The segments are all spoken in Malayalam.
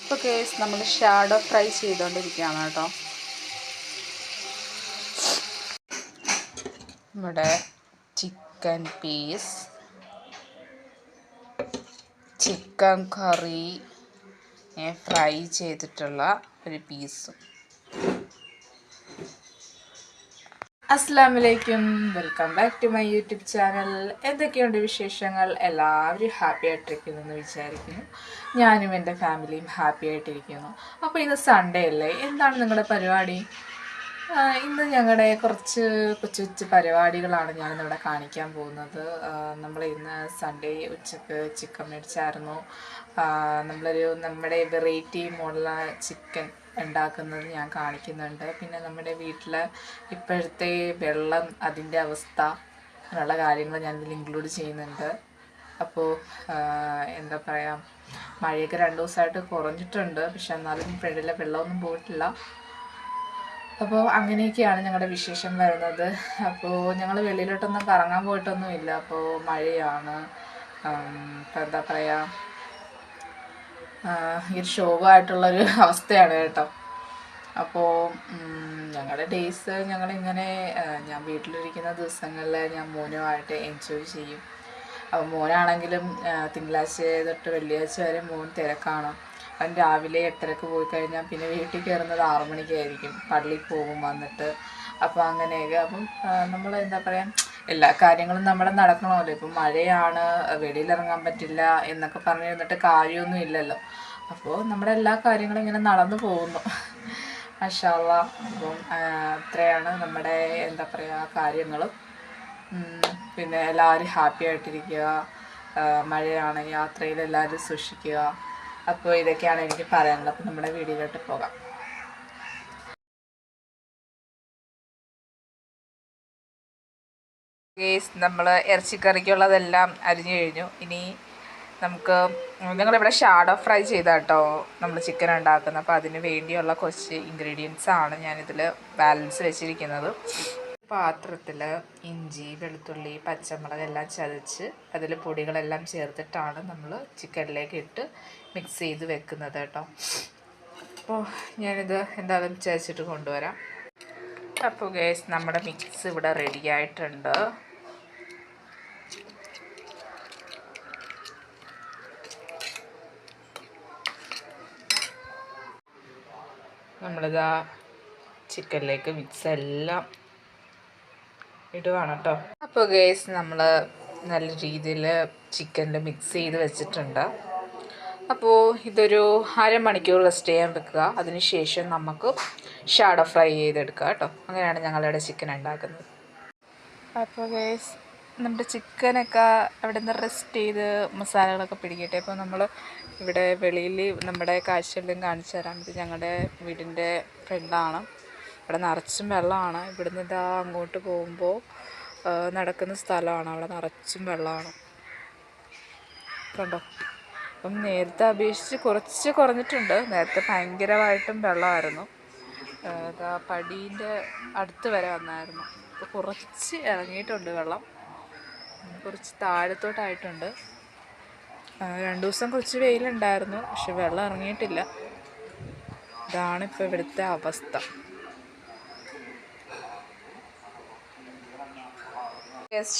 ഇപ്പോൾ കേസ് നമ്മൾ ഷാഡോ ഫ്രൈ ചെയ്തുകൊണ്ടിരിക്കുകയാണ് കേട്ടോ. ഇവിടെ chicken piece, chicken curry fry ചെയ്തിട്ടുള്ള ഒരു പീസും. അസ്സലാമലൈക്കും, welcome back to my YouTube channel. എന്തൊക്കെയുണ്ട് വിശേഷങ്ങൾ? എല്ലാവരും ഹാപ്പി ആയിട്ടിരിക്കുന്നു എന്ന് വിചാരിക്കുന്നു. ഞാനും എൻ്റെ ഫാമിലിയും ഹാപ്പി ആയിട്ടിരിക്കുന്നു. അപ്പോൾ ഇന്ന് സൺഡേ അല്ലേ, എന്താണ് നിങ്ങളുടെ പരിപാടി? ഇന്ന് ഞങ്ങളുടെ കുറച്ച് കൊച്ചു കൊച്ചു പരിപാടികളാണ് ഞാനിന്നിവിടെ കാണിക്കാൻ പോകുന്നത്. നമ്മൾ ഇന്ന് സൺഡേ ഉച്ചക്ക് ചിക്കൻ മേടിച്ചായിരുന്നു. നമ്മുടെ വെറൈറ്റി മോഡലുള്ള ചിക്കൻ ഉണ്ടാക്കുന്നത് ഞാൻ കാണിക്കുന്നുണ്ട്. പിന്നെ നമ്മുടെ വീട്ടിൽ ഇപ്പോഴത്തെ വെള്ളം, അതിൻ്റെ അവസ്ഥ, അങ്ങനെയുള്ള കാര്യങ്ങൾ ഞാനിതിൽ ഇൻക്ലൂഡ് ചെയ്യുന്നുണ്ട്. അപ്പോൾ എന്താ പറയുക, മഴയൊക്കെ 2 ദിവസമായിട്ട് കുറഞ്ഞിട്ടുണ്ട്, പക്ഷെ എന്നാലും ഫ്രണ്ടിലെ വെള്ളമൊന്നും പോയിട്ടില്ല. അപ്പോൾ അങ്ങനെയൊക്കെയാണ് ഞങ്ങളുടെ വിശേഷം വരുന്നത്. അപ്പോൾ ഞങ്ങൾ വെളിയിലോട്ടൊന്നും കറങ്ങാൻ പോയിട്ടൊന്നുമില്ല. അപ്പോൾ മഴയാണ്. ഇപ്പോൾ എന്താ പറയുക, ഈ ഒരു ശോകമായിട്ടുള്ളൊരു അവസ്ഥയാണ് കേട്ടോ. അപ്പോൾ ഞങ്ങളുടെ ഡേയ്സ് ഞങ്ങളിങ്ങനെ, ഞാൻ വീട്ടിലിരിക്കുന്ന ദിവസങ്ങളിൽ ഞാൻ മോനുമായിട്ട് എൻജോയ് ചെയ്യും. അപ്പോൾ മോനാണെങ്കിലും തിങ്കളാഴ്ച തൊട്ട് വെള്ളിയാഴ്ച വരെ മോൻ തിരക്കാണ്. അവൻ രാവിലെ 8:30 പോയി കഴിഞ്ഞാൽ പിന്നെ വീട്ടിൽ കയറുന്നത് 6 മണിക്കായിരിക്കും. പള്ളിയിൽ പോകും വന്നിട്ട്. അപ്പോൾ അങ്ങനെയൊക്കെ. അപ്പം നമ്മൾ എന്താ പറയുക, എല്ലാ കാര്യങ്ങളും നമ്മുടെ നടക്കണമല്ലോ. ഇപ്പം മഴയാണ്, വെളിയിലിറങ്ങാൻ പറ്റില്ല എന്നൊക്കെ പറഞ്ഞു തന്നിട്ട് കാര്യമൊന്നും ഇല്ലല്ലോ. അപ്പോൾ നമ്മുടെ എല്ലാ കാര്യങ്ങളും ഇങ്ങനെ നടന്നു പോകുന്നു. മാഷാ അല്ലാഹ്. അപ്പം അത്രയാണ് നമ്മുടെ എന്താ പറയുക കാര്യങ്ങൾ. പിന്നെ എല്ലാവരും ഹാപ്പി ആയിട്ടിരിക്കുക. മഴയാണ്, യാത്രയിൽ എല്ലാവരും സൂക്ഷിക്കുക. അപ്പോൾ ഇതൊക്കെയാണ് എനിക്ക് പറയാനുള്ളത്. അപ്പോൾ നമ്മുടെ വീഡിയോയിലോട്ട് പോകാം. നമ്മൾ ഇറച്ചിക്കറിക്കുള്ളതെല്ലാം അരിഞ്ഞു കഴിഞ്ഞു. ഇനി ഞങ്ങളിവിടെ ഷാഡോ ഫ്രൈ ചെയ്താട്ടോ നമ്മൾ ചിക്കൻ ഉണ്ടാക്കുന്നത്. അപ്പോൾ അതിന് വേണ്ടിയുള്ള കുറച്ച് ഇൻഗ്രീഡിയൻസ് ആണ് ഞാനിതിൽ ബാലൻസ് വെച്ചിരിക്കുന്നത്. പാത്രത്തിൽ ഇഞ്ചി, വെളുത്തുള്ളി, പച്ചമുളക് എല്ലാം ചതച്ച് അതിൽ പൊടികളെല്ലാം ചേർത്തിട്ടാണ് നമ്മൾ ചിക്കനിലേക്ക് ഇട്ട് മിക്സ് ചെയ്ത് വെക്കുന്നത് കേട്ടോ. അപ്പോൾ ഞാനിത് എന്തായാലും ചതച്ചിട്ട് കൊണ്ടുവരാം. അപ്പോൾ ഗൈസ്, നമ്മുടെ മിക്സ് ഇവിടെ റെഡി ആയിട്ടുണ്ട്. നമ്മളിതാ ചിക്കനിലേക്ക് മിക്സ് എല്ലാം ഇടുവാണ് കേട്ടോ. അപ്പോൾ ഗൈസ്, നമ്മൾ നല്ല രീതിയിൽ ചിക്കനിൽ മിക്സ് ചെയ്ത് വെച്ചിട്ടുണ്ട്. അപ്പോൾ ഇതൊരു അരമണിക്കൂർ റെസ്റ്റ് ചെയ്യാൻ വെക്കുക. അതിനുശേഷം നമുക്ക് ഷാഡോ ഫ്രൈ ചെയ്തെടുക്കുക കേട്ടോ. അങ്ങനെയാണ് ഞങ്ങളിവിടെ ചിക്കൻ ഉണ്ടാക്കുന്നത്. അപ്പോൾ ഗൈസ്, നമ്മുടെ ചിക്കനൊക്കെ അവിടെ നിന്ന് റെസ്റ്റ് ചെയ്ത് മസാലകളൊക്കെ പിടിക്കട്ടെ. അപ്പോൾ നമ്മൾ ഇവിടെ വെളിയിൽ നമ്മുടെ കാഴ്ചകളിലും കാണിച്ചു തരാം. ഇത് ഞങ്ങളുടെ വീടിൻ്റെ ഫ്രണ്ടാണ്. ഇവിടെ നിറച്ചും വെള്ളമാണ്. ഇവിടുന്ന് ഇതാ അങ്ങോട്ട് പോകുമ്പോൾ നടക്കുന്ന സ്ഥലമാണ്. അവിടെ നിറച്ചും വെള്ളമാണ് കണ്ടോ. അപ്പം നേരത്തെ അപേക്ഷിച്ച് കുറച്ച് കുറഞ്ഞിട്ടുണ്ട്. നേരത്തെ ഭയങ്കരമായിട്ടും വെള്ളമായിരുന്നു. പടീൻ്റെ അടുത്ത് വരെ വന്നായിരുന്നു. അപ്പോൾ കുറച്ച് ഇറങ്ങിയിട്ടുണ്ട് വെള്ളം, കുറച്ച് താഴത്തോട്ടായിട്ടുണ്ട്. 2 ദിവസം കുറച്ച് വെയിലുണ്ടായിരുന്നു, പക്ഷെ വെള്ളം ഇറങ്ങിയിട്ടില്ല. ഇതാണിപ്പോൾ ഇവിടുത്തെ അവസ്ഥ.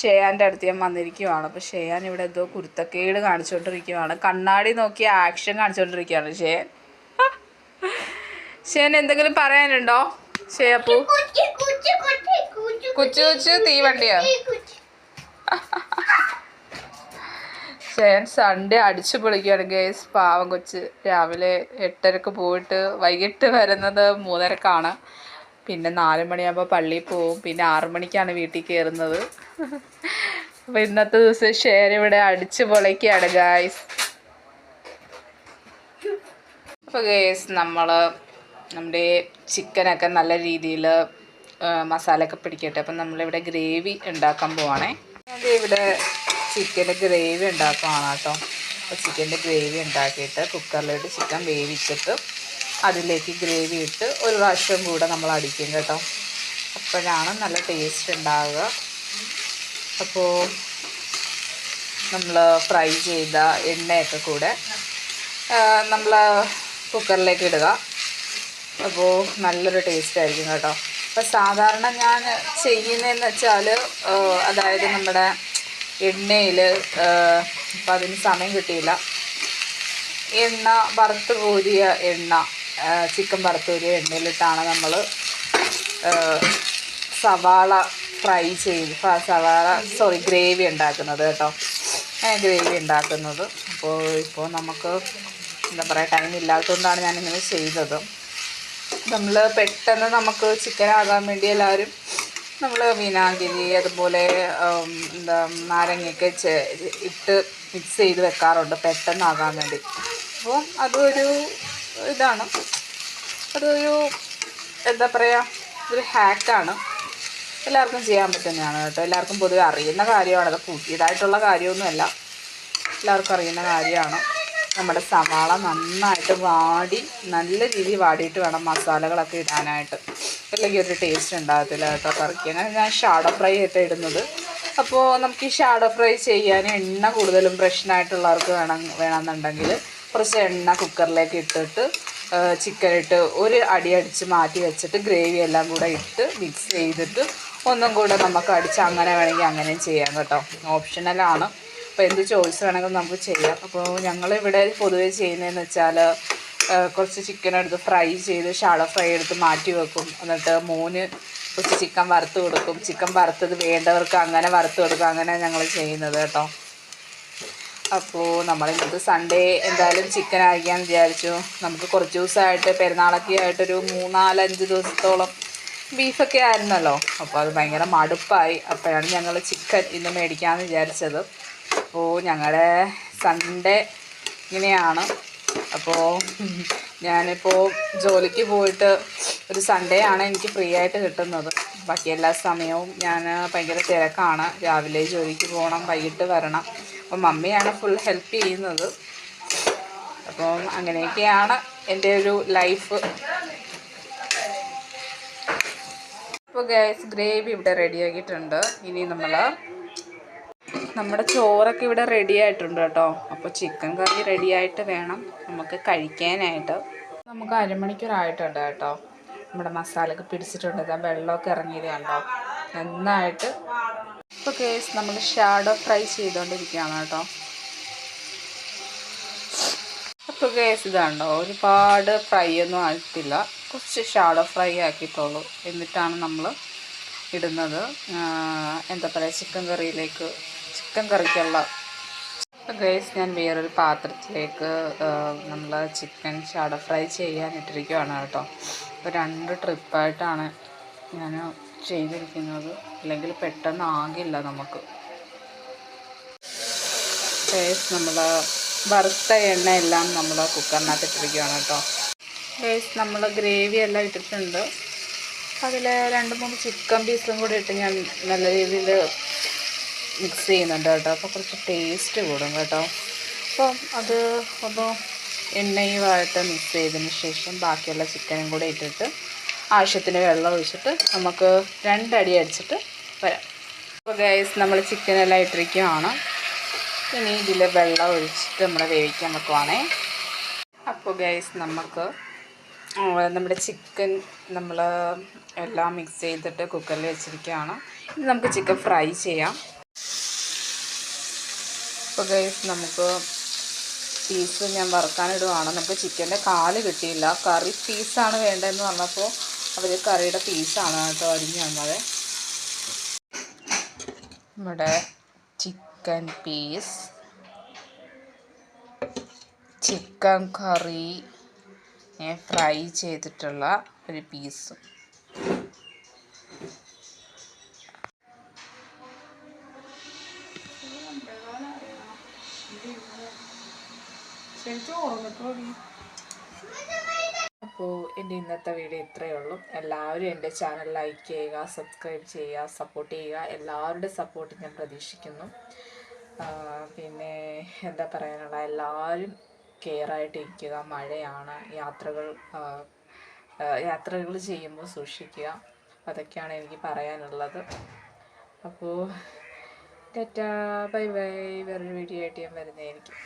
ഷെയാൻ്റെ അടുത്ത് ഞാൻ വന്നിരിക്കുവാണ്. അപ്പോൾ ഷെയാൻ ഇവിടെ എന്തോ കുരുത്തക്കേട് കാണിച്ചുകൊണ്ടിരിക്കുകയാണ്. കണ്ണാടി നോക്കി ആക്ഷൻ കാണിച്ചുകൊണ്ടിരിക്കുകയാണ് ഷെയാൻ എന്തെങ്കിലും പറയാനുണ്ടോ ഷെയപ്പൂ? കൊച്ചു തീവണ്ടിയാ. ഷെയാൻ സൺഡേ അടിച്ചു പൊളിക്കുകയാണ് ഗേസ്. പാവം കൊച്ച്. രാവിലെ 8:30 പോയിട്ട് വൈകിട്ട് വരുന്നത് 3:30. പിന്നെ 4 മണിയാകുമ്പോൾ പള്ളിയിൽ പോവും. പിന്നെ 6 മണിക്കാണ് വീട്ടിൽ കയറുന്നത്. അപ്പോൾ ഇന്നത്തെ ദിവസം ഷെയർ ഇവിടെ അടിച്ചു പൊളിക്കുകയാണ് ഗായ്സ്. അപ്പോൾ ഗേസ്, നമ്മുടെ ചിക്കനൊക്കെ നല്ല രീതിയിൽ മസാലയൊക്കെ പിടിക്കട്ടെ. അപ്പം നമ്മളിവിടെ ഗ്രേവി ഉണ്ടാക്കാൻ പോവാണേ. ഇവിടെ ചിക്കൻ്റെ ഗ്രേവി ഉണ്ടാക്കുകയാണ് കേട്ടോ. അപ്പോൾ ചിക്കൻ്റെ ഗ്രേവി ഉണ്ടാക്കിയിട്ട് കുക്കറിലിട്ട് ചിക്കൻ വേവിച്ചിട്ട് അതിലേക്ക് ഗ്രേവി ഇട്ട് ഒരു പ്രാവശ്യം കൂടെ നമ്മൾ അടിക്കും കേട്ടോ. അപ്പോഴാണ് നല്ല ടേസ്റ്റ് ഉണ്ടാവുക. അപ്പോൾ നമ്മൾ ഫ്രൈ ചെയ്ത എണ്ണയൊക്കെ കൂടെ നമ്മൾ കുക്കറിലേക്ക് ഇടുക. അപ്പോൾ നല്ലൊരു ടേസ്റ്റ് ആയിരിക്കും കേട്ടോ. അപ്പോൾ സാധാരണ ഞാൻ ചെയ്യുന്നതെന്ന് വെച്ചാൽ അതായത് നമ്മുടെ എണ്ണയിൽ ഇപ്പം അതിന് സമയം കിട്ടിയില്ല, എണ്ണ വറുത്ത് കോരിയ എണ്ണ, ചിക്കൻ വറുത്ത് കോരിയ എണ്ണയിലിട്ടാണ് നമ്മൾ സവാള ഫ്രൈ ചെയ്ത് ഗ്രേവി ഉണ്ടാക്കുന്നത് കേട്ടോ. ഗ്രേവി ഉണ്ടാക്കുന്നത്. ഇപ്പോൾ നമുക്ക് എന്താ പറയുക, ടൈം ഇല്ലാത്തതുകൊണ്ടാണ് ഞാനിങ്ങനെ ചെയ്തത്. നമ്മൾ പെട്ടെന്ന് നമുക്ക് ചിക്കനാകാൻ വേണ്ടി എല്ലാവരും നമ്മൾ വിനാഗിരി അതുപോലെ നാരങ്ങയൊക്കെ ഇട്ട് മിക്സ് ചെയ്ത് വെക്കാറുണ്ട് പെട്ടെന്നാകാൻ വേണ്ടി. അപ്പോൾ അതൊരു ഇതാണ്, അതൊരു എന്താ പറയുക, ഒരു ഹാക്കാണ്. എല്ലാവർക്കും ചെയ്യാൻ പറ്റുന്നതാണ് കേട്ടോ. എല്ലാവർക്കും പൊതുവെ അറിയുന്ന കാര്യമാണ്. അത് പുതിയതായിട്ടുള്ള കാര്യമൊന്നുമല്ല, എല്ലാവർക്കും അറിയുന്ന കാര്യമാണ്. നമ്മുടെ സവാള നന്നായിട്ട് വാടി, നല്ല രീതിയിൽ വാടിയിട്ട് വേണം മസാലകളൊക്കെ ഇടാനായിട്ട്, അല്ലെങ്കിൽ ഒരു ടേസ്റ്റ് ഉണ്ടാകത്തില്ല കേട്ടോ കറിക്ക്. അങ്ങനെ ഞാൻ ഷാഡോ ഫ്രൈ ആയിട്ട് ഇടുന്നത്. അപ്പോൾ നമുക്ക് ഈ ഷാഡോ ഫ്രൈ ചെയ്യാൻ എണ്ണ കൂടുതലും പ്രശ്നമായിട്ടുള്ളവർക്ക് വേണമെന്നുണ്ടെങ്കിൽ കുറച്ച് എണ്ണ കുക്കറിലേക്ക് ഇട്ടിട്ട് ചിക്കൻ ഇട്ട് ഒരു അടി അടിച്ച് മാറ്റി വെച്ചിട്ട് ഗ്രേവി എല്ലാം കൂടെ ഇട്ട് മിക്സ് ചെയ്തിട്ട് ഒന്നും കൂടെ നമുക്ക് അടിച്ച് അങ്ങനെ വേണമെങ്കിൽ അങ്ങനെയും ചെയ്യാം കേട്ടോ. ഓപ്ഷണലാണ്. അപ്പോൾ എന്ത് ചോയ്സ് വേണമെങ്കിലും നമുക്ക് ചെയ്യാം. അപ്പോൾ ഞങ്ങളിവിടെ പൊതുവേ ചെയ്യുന്നതെന്ന് വെച്ചാൽ കുറച്ച് ചിക്കൻ എടുത്ത് ഫ്രൈ ചെയ്ത് ഷാഡോ ഫ്രൈ എടുത്ത് മാറ്റി വെക്കും. എന്നിട്ട് മോന് കുറച്ച് ചിക്കൻ വറുത്ത് കൊടുക്കും. ചിക്കൻ വറുത്തത് വേണ്ടവർക്ക് അങ്ങനെ വറുത്ത് കൊടുക്കും. അങ്ങനെ ഞങ്ങൾ ചെയ്യുന്നത് കേട്ടോ. അപ്പോൾ നമ്മളിന്നത്തെ സൺഡേ എന്തായാലും ചിക്കൻ അയക്കാമെന്ന് വിചാരിച്ചു. നമുക്ക് കുറച്ച് ദിവസമായിട്ട് പെരുന്നാളൊക്കെ ആയിട്ടൊരു 3-4-5 ദിവസത്തോളം ബീഫൊക്കെ ആയിരുന്നല്ലോ. അപ്പോൾ അത് ഭയങ്കര മടുപ്പായി. അപ്പോഴാണ് ഞങ്ങൾ ചിക്കൻ ഇന്ന് മേടിക്കാമെന്ന് വിചാരിച്ചത്. അപ്പോൾ ഞങ്ങളുടെ സൺഡേ ഇങ്ങനെയാണ്. അപ്പോൾ ഞാനിപ്പോൾ ജോലിക്ക് പോയിട്ട് ഒരു സൺഡേ ആണ് എനിക്ക് ഫ്രീ ആയിട്ട് കിട്ടുന്നത്. ബാക്കി എല്ലാ സമയവും ഞാൻ ഭയങ്കര തിരക്കാണ്. രാവിലെ ജോലിക്ക് പോകണം, വൈകിട്ട് വരണം. അപ്പം മമ്മിയാണ് ഫുൾ ഹെൽപ്പ് ചെയ്യുന്നത്. അപ്പം അങ്ങനെയൊക്കെയാണ് എൻ്റെ ഒരു ലൈഫ്. അപ്പോൾ ഗൈസ്, ഗ്രേവി ഇവിടെ റെഡിയാക്കിയിട്ടുണ്ട്. ഇനി നമ്മുടെ ചോറൊക്കെ ഇവിടെ റെഡി ആയിട്ടുണ്ട് കേട്ടോ. അപ്പോൾ ചിക്കൻ കറി റെഡിയായിട്ട് വേണം നമുക്ക് കഴിക്കാനായിട്ട്. നമുക്ക് അരമണിക്കൂറായിട്ടുണ്ട് കേട്ടോ. നമ്മുടെ മസാലയൊക്കെ പിടിച്ചിട്ടുണ്ട്. വെള്ളമൊക്കെ ഇറങ്ങിയത് കണ്ടോ നന്നായിട്ട്. ഇപ്പോൾ കേസ് നമ്മൾ ഷാഡോ ഫ്രൈ ചെയ്തുകൊണ്ടിരിക്കുകയാണ് കേട്ടോ. അപ്പോൾ കേസ് ഇതാണ്ടോ, ഒരുപാട് ഫ്രൈ ഒന്നും ആയിട്ടില്ല, കുറച്ച് ഷാഡോ ഫ്രൈ ആക്കിയിട്ടുള്ളൂ. എന്നിട്ടാണ് നമ്മൾ ഇടുന്നത് എന്താ പറയുക, ചിക്കൻ കറിക്കുള്ള. ഗൈസ്, ഞാൻ വേറൊരു പാത്രത്തിലേക്ക് നമ്മൾ ചിക്കൻ ഷാഡോ ഫ്രൈ ചെയ്യാനിട്ടിരിക്കുകയാണ് കേട്ടോ. അപ്പോൾ 2 ട്രിപ്പായിട്ടാണ് ഞാൻ ചെയ്തിരിക്കുന്നത്, അല്ലെങ്കിൽ പെട്ടെന്ന് ആകില്ല നമുക്ക്. ഗൈസ്, നമ്മൾ വറുത്ത എണ്ണയെല്ലാം നമ്മൾ കുക്കറിനകത്ത് ഇട്ടിരിക്കുകയാണ് കേട്ടോ. ഗൈസ്, നമ്മൾ ഗ്രേവി എല്ലാം ഇട്ടിട്ടുണ്ട്. അതിൽ 2-3 ചിക്കൻ പീസും കൂടി ഇട്ട് ഞാൻ നല്ല രീതിയിൽ മിക്സ് ചെയ്യുന്നുണ്ട് കേട്ടോ. അപ്പോൾ കുറച്ച് ടേസ്റ്റ് കൂടും കേട്ടോ. അപ്പം അത് ഒന്ന് എണ്ണയുമായിട്ട് മിക്സ് ചെയ്തതിന് ശേഷം ബാക്കിയുള്ള ചിക്കനും കൂടെ ഇട്ടിട്ട് ആവശ്യത്തിന് വെള്ളം ഒഴിച്ചിട്ട് നമുക്ക് 2 അടി അടിച്ചിട്ട് വരാം. അപ്പോൾ ഗൈസ്, നമ്മൾ ചിക്കനെല്ലാം ഇട്ടിരിക്കുകയാണ്. ഇനി ഇതിൽ വെള്ളം ഒഴിച്ചിട്ട് നമ്മൾ വേവിക്കാൻ വെക്കുവാണേ. അപ്പോൾ ഗൈസ്, നമ്മുടെ ചിക്കൻ നമ്മൾ എല്ലാം മിക്സ് ചെയ്തിട്ട് കുക്കറിൽ വെച്ചിരിക്കുകയാണ്. ഇനി നമുക്ക് ചിക്കൻ ഫ്രൈ ചെയ്യാം. അപ്പോൾ ഗൈസ്, നമുക്ക് പീസ് ഞാൻ വറുക്കാനിടുവാണ്. നമുക്ക് ചിക്കൻ്റെ കാല് കിട്ടിയില്ല, കറി പീസാണ് വേണ്ടതെന്ന് പറഞ്ഞപ്പോൾ അവർ കറിയുടെ പീസാണ് കേട്ടോ അരിഞ്ഞു തന്നത്. നമ്മുടെ chicken piece, chicken curry fry ചെയ്തിട്ടുള്ള ഒരു പീസും. അപ്പോൾ എൻ്റെ ഇന്നത്തെ വീഡിയോ ഇത്രയേ ഉള്ളൂ. എല്ലാവരും എൻ്റെ ചാനൽ ലൈക്ക് ചെയ്യുക, സബ്സ്ക്രൈബ് ചെയ്യുക, സപ്പോർട്ട് ചെയ്യുക. എല്ലാവരുടെ സപ്പോർട്ട് ഞാൻ പ്രതീക്ഷിക്കുന്നു. പിന്നെ എന്താ പറയാനുള്ള, എല്ലാവരും കെയറായിട്ട് ഇരിക്കുക. മഴയാണ്, യാത്രകൾ ചെയ്യുമ്പോൾ സൂക്ഷിക്കുക. അതൊക്കെയാണ് എനിക്ക് പറയാനുള്ളത്. അപ്പോൾ ടാറ്റാ, ബൈ ബൈ. വേറൊരു വീഡിയോ ആയിട്ട് ഞാൻ വരുന്നതായിരിക്കും.